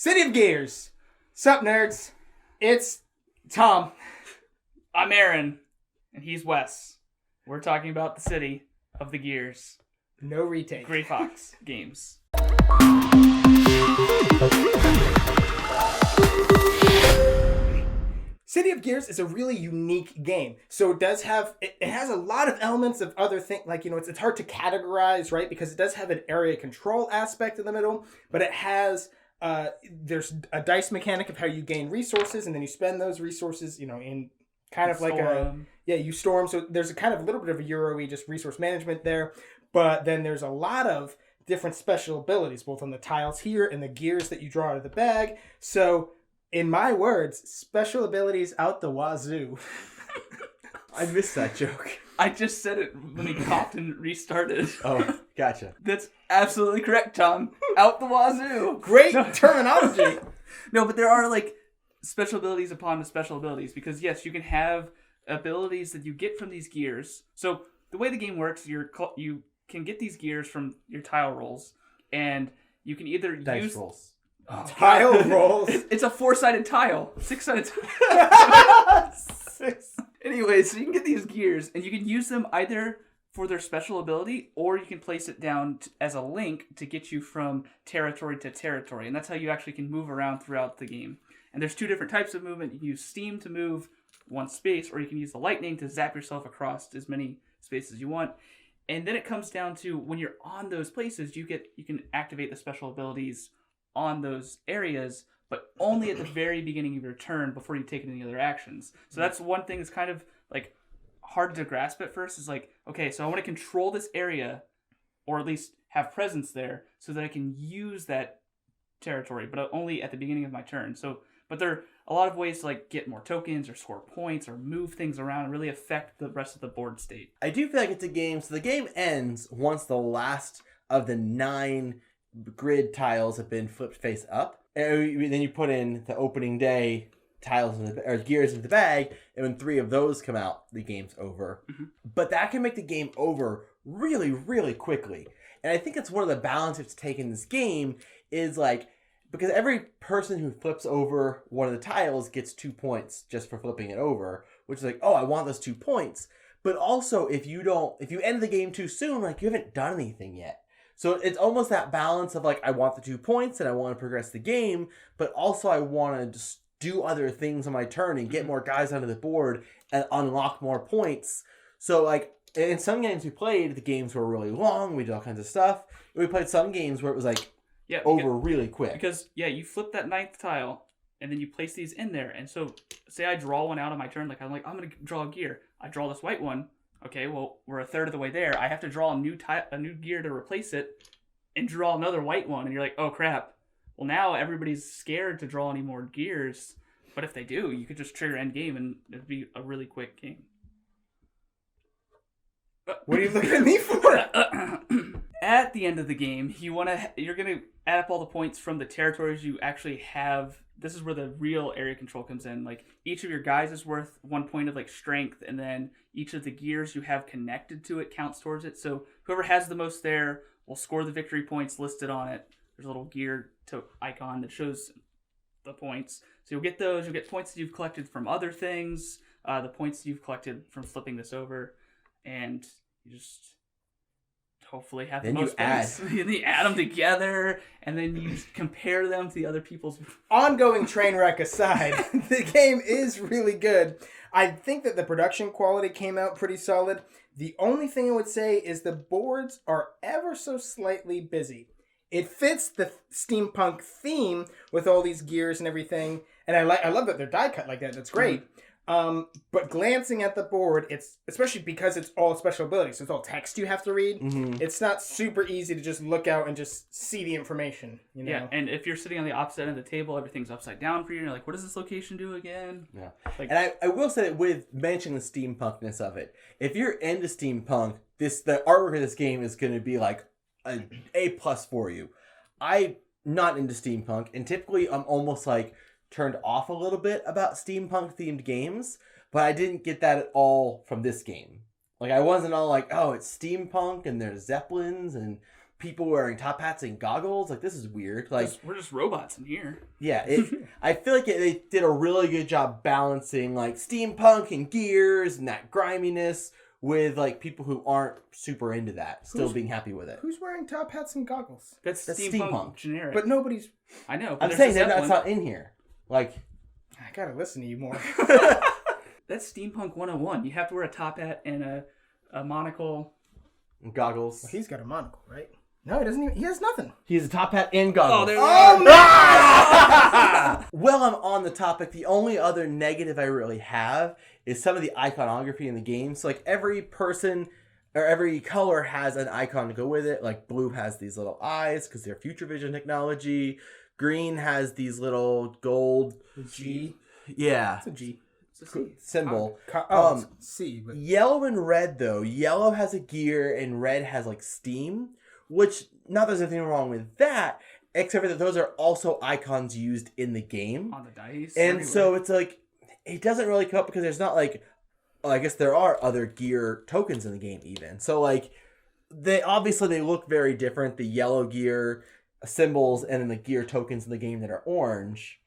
City of Gears. Sup, nerds? It's Tom. I'm Aaron, and he's Wes. We're talking about the City of the Gears. No retake. Gray Fox games. City of Gears is a really unique game. So it does have, it has a lot of elements of other things, like, it's hard to categorize, right? Because it does have an area control aspect in the middle, but it has, there's a dice mechanic of how you gain resources, and then you spend those resources, in kind of like you store them. So there's a kind of a little bit of a Euro-y just resource management there, but then there's a lot of different special abilities, both on the tiles here and the gears that you draw out of the bag. So, in my words, special abilities out the wazoo. I missed that joke. I just said it when he coughed and restarted. Oh, gotcha. That's absolutely correct, Tom. Out the wazoo. Great terminology. No, but there are special abilities upon the special abilities, because yes, you can have abilities that you get from these gears. So the way the game works, you can get these gears from your tile rolls, and you can either Dice rolls. Oh, tile rolls. It's a 4-sided tile. 6-sided tile. 6. Anyway, so you can get these gears, and you can use them either for their special ability, or you can place it down as a link to get you from territory to territory. And that's how you actually can move around throughout the game. And there's 2 different types of movement. You can use steam to move one space, or you can use the lightning to zap yourself across as many spaces as you want. And then it comes down to when you're on those places, you can activate the special abilities on those areas, but only at the very beginning of your turn before you take any other actions. So that's one thing that's kind of hard to grasp at first, is okay, so I want to control this area, or at least have presence there, so that I can use that territory, but only at the beginning of my turn. So, but there are a lot of ways to get more tokens or score points or move things around and really affect the rest of the board state. I do feel like it's a game, so the game ends once the last of the 9 grid tiles have been flipped face up, and then you put in the opening day tiles or gears into the bag, and when 3 of those come out, the game's over. Mm-hmm. But that can make the game over really, really quickly. And I think it's one of the balances to take in this game is because every person who flips over one of the tiles gets 2 points just for flipping it over, which is oh, I want those 2 points. But also, if you end the game too soon, you haven't done anything yet. So it's almost that balance of I want the 2 points and I want to progress the game, but also I want to just do other things on my turn and get more guys onto the board and unlock more points. So in some games we played, the games were really long, we did all kinds of stuff. We played some games where it was over really quick. Because you flip that 9th tile and then you place these in there. And so say I draw one out on my turn, I'm going to draw a gear. I draw this white one. Okay, well, we're a third of the way there. I have to draw a new gear to replace it and draw another white one. And you're oh, crap. Well, now everybody's scared to draw any more gears. But if they do, you could just trigger end game and it'd be a really quick game. What are you looking at me for? At the end of the game, you're going to add up all the points from the territories you actually have. This is where the real area control comes in. Each of your guys is worth 1 point of strength, and then each of the gears you have connected to it counts towards it. So whoever has the most there will score the victory points listed on it. There's a little gear icon that shows the points. So you'll get those. You'll get points that you've collected from other things, the points that you've collected from flipping this over, and you just hopefully have the most points. And then you add them together, and then you compare them to the other people's. Ongoing train wreck aside, the game is really good. I think that the production quality came out pretty solid. The only thing I would say is the boards are ever so slightly busy. It fits the steampunk theme with all these gears and everything, and I love that they're die cut like that. That's great. But glancing at the board, it's especially because it's all special abilities, so it's all text you have to read. Mm-hmm. It's not super easy to just look out and just see the information. Yeah, and if you're sitting on the opposite end of the table, everything's upside down for you. And you're what does this location do again? Yeah, and I will say that with mentioning the steampunkness of it, if you're into steampunk, the artwork of this game is going to be an A+ for you. I'm not into steampunk, and typically I'm almost turned off a little bit about steampunk themed games, but I didn't get that at all from this game. I wasn't all oh, it's steampunk and there's zeppelins and people wearing top hats and goggles. Like, this is weird. Like, we're just robots in here. Yeah, I feel like they did a really good job balancing like steampunk and gears and that griminess with like people who aren't super into that still being happy with it. Who's wearing top hats and goggles? That's steampunk generic. But nobody's... I know. But I'm saying that's not in here. Like, I gotta listen to you more. That's steampunk 101. You have to wear a top hat and a monocle. and goggles. Well, he's got a monocle, right? No, he doesn't even... He has nothing. He has a top hat and goggles. Oh, there Well, I'm on the topic. The only other negative I really have is some of the iconography in the game. So, like, every person or every color has an icon to go with it. Like, blue has these little eyes because they're future vision technology. Green has these little gold... G. Yeah. It's a G. It's a C. Symbol. It's C. But... Yellow and red, though. Yellow has a gear and red has, like, steam. Which, not that there's anything wrong with that, except for that those are also icons used in the game. On the dice. And everywhere. so it's like, it doesn't really come up because there's not like, well, I guess there are other gear tokens in the game even. So like, they look very different. The yellow gear symbols and then the gear tokens in the game that are orange.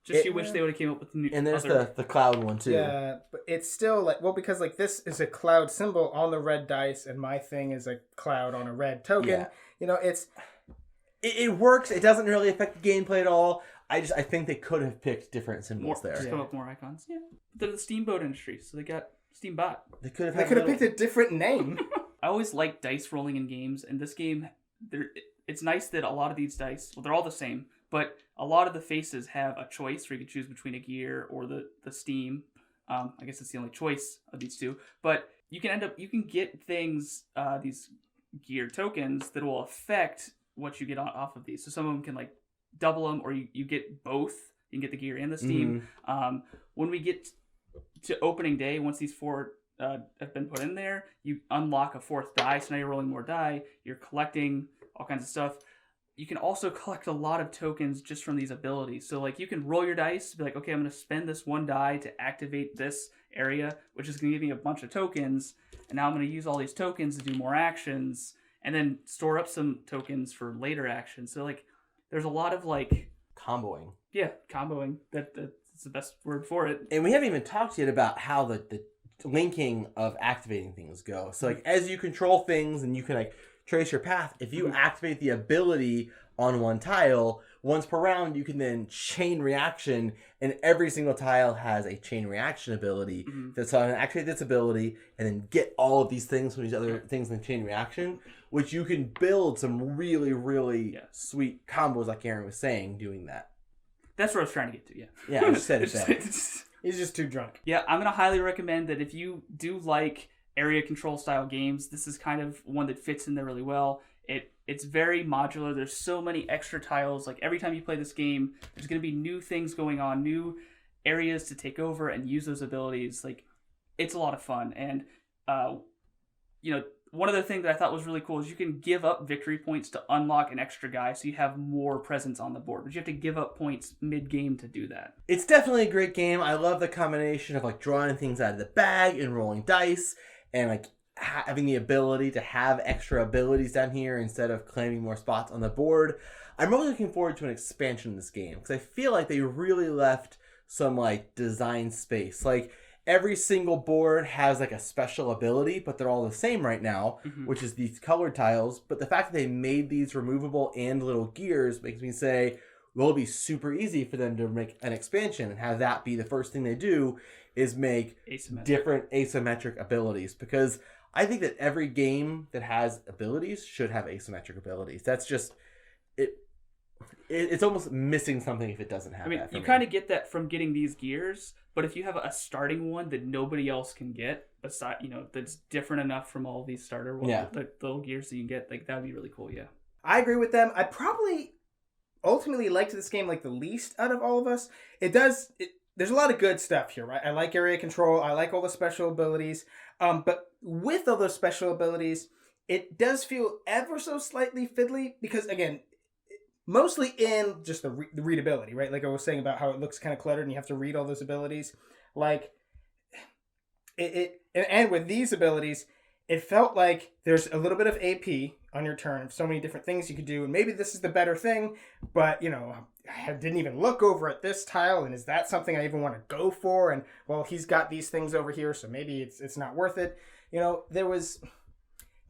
You wish they would have came up with new. And there's the cloud one too. Yeah, but it's still like, well, because like this is a cloud symbol on the red dice and my thing is a cloud on a red token. Yeah. You know, It works. It doesn't really affect the gameplay at all. I think they could have picked different symbols there. Just come up with more icons. Yeah. They're the steamboat industry, so they got Steambot. They could They could have picked a different name. I always like dice rolling in games, and this game, it's nice that a lot of these dice, well, they're all the same, but a lot of the faces have a choice where you can choose between a gear or the steam. I guess it's the only choice of these two. But you can get things, these gear tokens that will affect what you get off of these. So some of them can like double them, or you get both. You can get the gear and the steam. Mm-hmm. When we get to opening day, once these 4 have been put in there, you unlock a 4th die. So now you're rolling more die. You're collecting all kinds of stuff. You can also collect a lot of tokens just from these abilities. So like you can roll your dice, be like, okay, I'm going to spend this 1 die to activate this area, which is going to give me a bunch of tokens. And now I'm going to use all these tokens to do more actions, and then store up some tokens for later actions. So like there's a lot of like comboing. Yeah, comboing. That's the best word for it. And we haven't even talked yet about how the linking of activating things go. So like as you control things and you can like trace your path, if you activate the ability on one tile, once per round you can then chain reaction, and every single tile has a chain reaction ability. That's how I'm gonna activate this ability and then get all of these things from these other things in the chain reaction, which you can build some really, really sweet combos like Aaron was saying doing that. That's what I was trying to get to, yeah. Yeah, I just said it there. He's just too drunk. Yeah, I'm going to highly recommend that if you do like area control style games, this is kind of one that fits in there really well. It's very modular. There's so many extra tiles. Like every time you play this game, there's going to be new things going on, new areas to take over and use those abilities. Like it's a lot of fun. And, one other thing that I thought was really cool is you can give up victory points to unlock an extra guy, so you have more presence on the board. But you have to give up points mid-game to do that. It's definitely a great game. I love the combination of like drawing things out of the bag and rolling dice, and like having the ability to have extra abilities down here instead of claiming more spots on the board. I'm really looking forward to an expansion of this game because I feel like they really left some like design space. Like every single board has like a special ability, but they're all the same right now, which is these colored tiles. But the fact that they made these removable and little gears makes me say, well, it'll be super easy for them to make an expansion and have that be the first thing they do is make different asymmetric abilities. Because I think that every game that has abilities should have asymmetric abilities. That's just it's almost missing something if it doesn't have that. You kind of get that from getting these gears, but if you have a starting one that nobody else can get, aside, that's different enough from all these starter ones, the little gears that you can get, like that would be really cool. Yeah, I agree with them. I probably ultimately liked this game like the least out of all of us. There's a lot of good stuff here, right? I like area control. I like all the special abilities. But with all those special abilities, it does feel ever so slightly fiddly because, again, mostly in just the readability, right? Like I was saying about how it looks kind of cluttered and you have to read all those abilities. Like, and with these abilities, it felt like there's a little bit of AP on your turn of so many different things you could do, and maybe this is the better thing, but I didn't even look over at this tile, and is that something I even want to go for? And well, he's got these things over here, so maybe it's not worth it. There was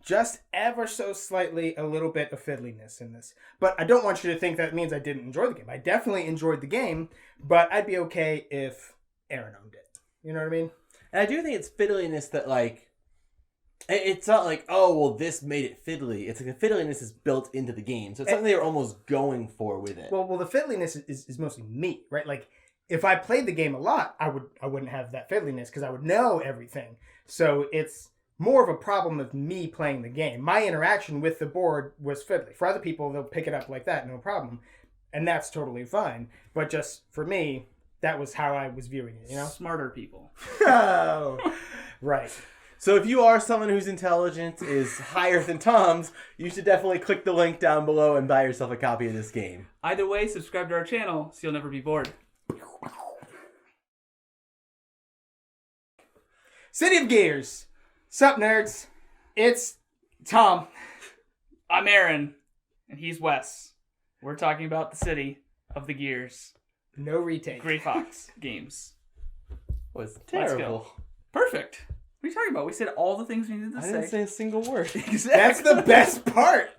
just ever so slightly a little bit of fiddliness in this. But I don't want you to think that means I didn't enjoy the game. I definitely enjoyed the game, but I'd be okay if Aaron owned it. You know what I mean? And I do think it's fiddliness that, like, it's not like, oh, well, this made it fiddly. It's like the fiddliness is built into the game. So it's something they were almost going for with it. Well, the fiddliness is mostly me, right? Like, if I played the game a lot, I wouldn't have that fiddliness because I would know everything. So it's more of a problem of me playing the game. My interaction with the board was fiddly. For other people, they'll pick it up like that, no problem. And that's totally fine. But just for me, that was how I was viewing it, Smarter people. Oh, right. So if you are someone whose intelligence is higher than Tom's, you should definitely click the link down below and buy yourself a copy of this game. Either way, subscribe to our channel so you'll never be bored. City of Gears. Sup, nerds? It's Tom. I'm Aaron, and he's Wes. We're talking about the City of the Gears. No retake. Gray Fox games. Was Let's terrible. go. Perfect. What are you talking about? We said all the things we needed to I say. didn't say a single word. Exactly. That's the best part.